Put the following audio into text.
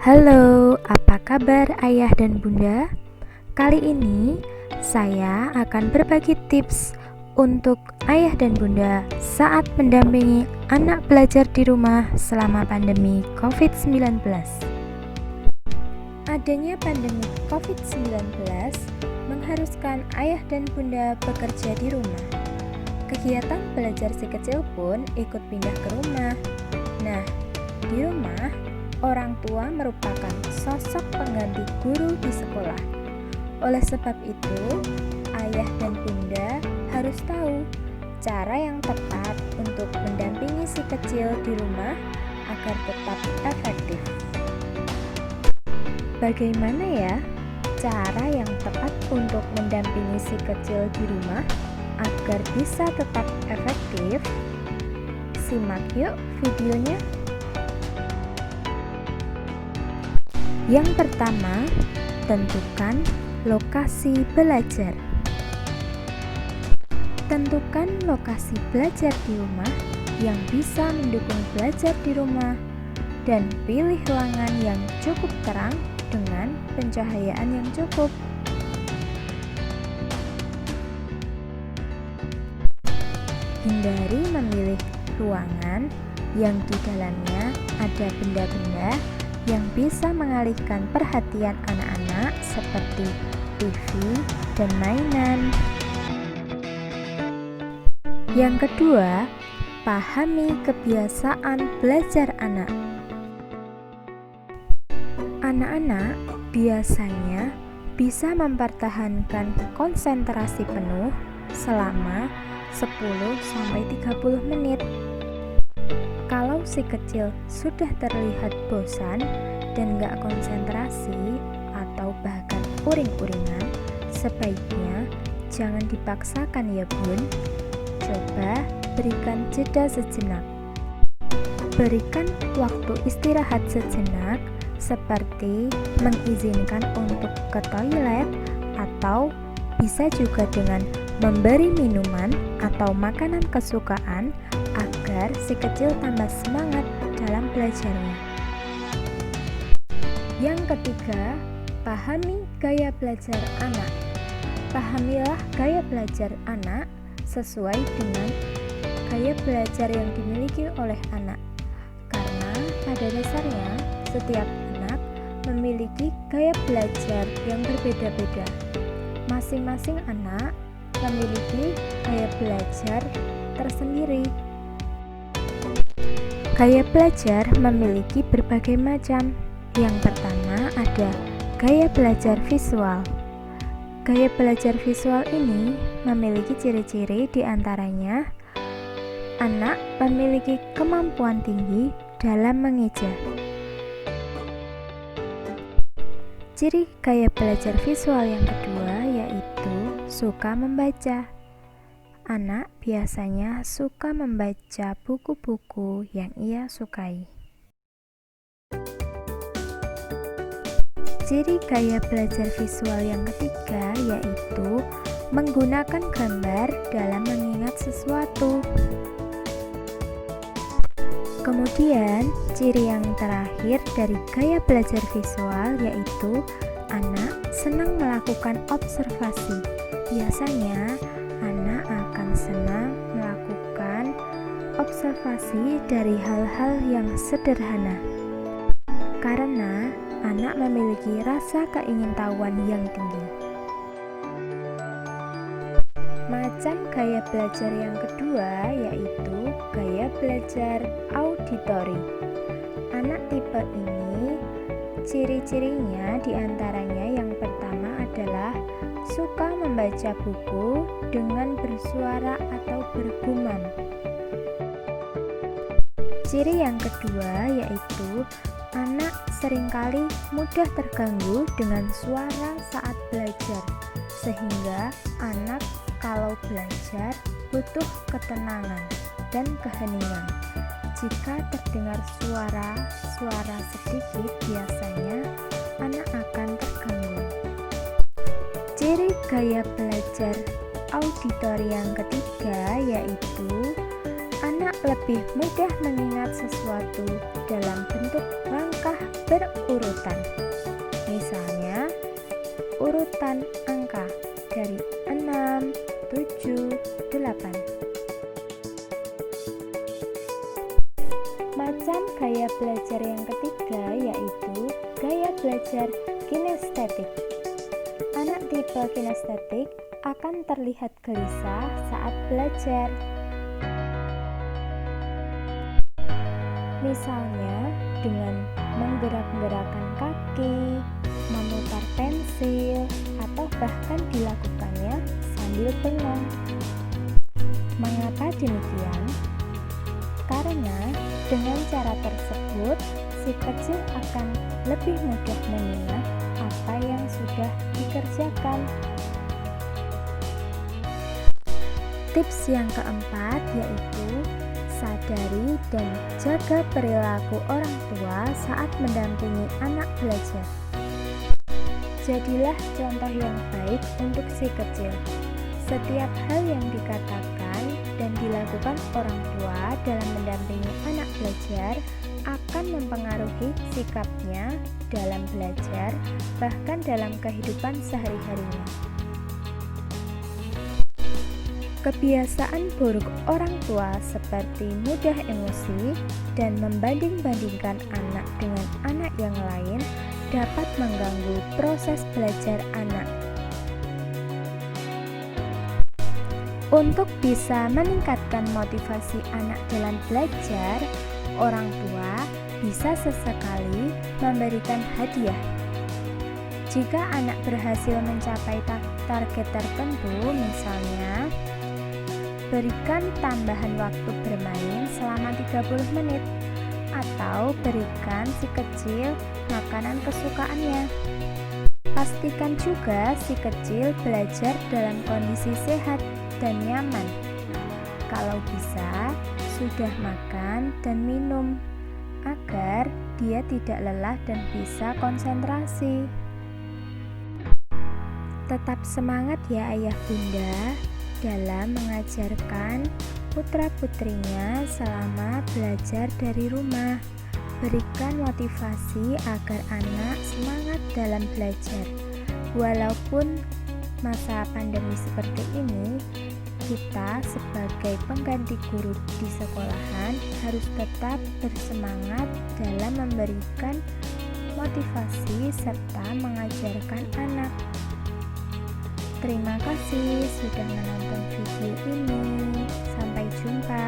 Halo, apa kabar ayah dan bunda? Kali ini saya akan berbagi tips untuk ayah dan bunda saat mendampingi anak belajar di rumah selama pandemi COVID-19. Adanya pandemi COVID-19 mengharuskan ayah dan bunda bekerja di rumah. Kegiatan belajar si kecil pun ikut pindah ke rumah. Nah, di rumah orang tua merupakan sosok pengganti guru di sekolah. Oleh sebab itu, ayah dan bunda harus tahu cara yang tepat untuk mendampingi si kecil di rumah agar tetap efektif. Bagaimana ya cara yang tepat untuk mendampingi si kecil di rumah agar bisa tetap efektif? Simak yuk videonya. Yang pertama, tentukan lokasi belajar. Tentukan lokasi belajar di rumah yang bisa mendukung belajar di rumah dan pilih ruangan yang cukup terang dengan pencahayaan yang cukup. Hindari memilih ruangan yang di dalamnya ada benda-benda yang bisa mengalihkan perhatian anak-anak seperti TV dan mainan. Yang kedua, pahami kebiasaan belajar anak. Anak-anak biasanya bisa mempertahankan konsentrasi penuh selama 10-30 menit. Kalau si kecil sudah terlihat bosan dan gak konsentrasi atau bahkan uring-uringan, sebaiknya jangan dipaksakan ya bun. Coba berikan jeda sejenak. Berikan waktu istirahat sejenak seperti mengizinkan untuk ke toilet atau bisa juga dengan memberi minuman atau makanan kesukaan agar si kecil tambah semangat dalam belajarnya. Yang ketiga, pahami gaya belajar anak. Pahamilah gaya belajar anak sesuai dengan gaya belajar yang dimiliki oleh anak. Karena pada dasarnya setiap anak memiliki gaya belajar yang berbeda-beda. Masing-masing anak memiliki gaya belajar tersendiri. Gaya belajar memiliki berbagai macam. Yang pertama ada gaya belajar visual. Gaya belajar visual ini memiliki ciri-ciri diantaranya anak memiliki kemampuan tinggi dalam mengeja. Ciri gaya belajar visual yang kedua yaitu suka membaca. Anak biasanya suka membaca buku-buku yang ia sukai. Ciri gaya belajar visual yang ketiga yaitu menggunakan gambar dalam mengingat sesuatu. Kemudian, ciri yang terakhir dari gaya belajar visual yaitu anak senang melakukan observasi. Biasanya, anak akan senang melakukan observasi dari hal-hal yang sederhana. Karena anak memiliki rasa keingintahuan yang tinggi. Macam gaya belajar yang kedua yaitu gaya belajar auditori. Anak tipe ini ciri-cirinya diantaranya yang pertama adalah suka membaca buku dengan bersuara atau bergumam. Ciri yang kedua yaitu anak seringkali mudah terganggu dengan suara saat belajar, sehingga anak kalau belajar butuh ketenangan dan keheningan. Jika terdengar suara sedikit, biasanya anak akan terganggu. Ciri gaya belajar auditori yang ketiga yaitu anak lebih mudah mengingat sesuatu dalam bentuk langkah berurut. urutan angka dari 6, 7, 8. Macam gaya belajar yang ketiga yaitu gaya belajar kinestetik. Anak tipe kinestetik akan terlihat gelisah saat belajar. Misalnya dengan menggerak-gerakkan kaki, memutar pensil, atau bahkan dilakukannya sambil bengong. Mengapa demikian? Karena dengan cara tersebut, si kecil akan lebih mudah mengingat apa yang sudah dikerjakan. Tips yang keempat yaitu sadari dan jaga perilaku orang tua saat mendampingi anak belajar. Jadilah contoh yang baik untuk si kecil. Setiap hal yang dikatakan dan dilakukan orang tua dalam mendampingi anak belajar akan mempengaruhi sikapnya dalam belajar, bahkan dalam kehidupan sehari-harinya. Kebiasaan buruk orang tua seperti mudah emosi dan membanding-bandingkan anak dengan anak yang lain dapat mengganggu proses belajar anak. Untuk bisa meningkatkan motivasi anak dalam belajar, orang tua bisa sesekali memberikan hadiah. Jika anak berhasil mencapai target tertentu, misalnya berikan tambahan waktu bermain selama 30 menit atau berikan si kecil makanan kesukaannya. Pastikan juga si kecil belajar dalam kondisi sehat dan nyaman. Kalau bisa, sudah makan dan minum agar dia tidak lelah dan bisa konsentrasi. Tetap semangat ya ayah bunda dalam mengajarkan putra-putrinya selama belajar dari rumah. Berikan motivasi agar anak semangat dalam belajar. Walaupun masa pandemi seperti ini, kita sebagai pengganti guru di sekolahan harus tetap bersemangat dalam memberikan motivasi serta mengajarkan anak. Terima kasih sudah menonton video ini. Sampai jumpa.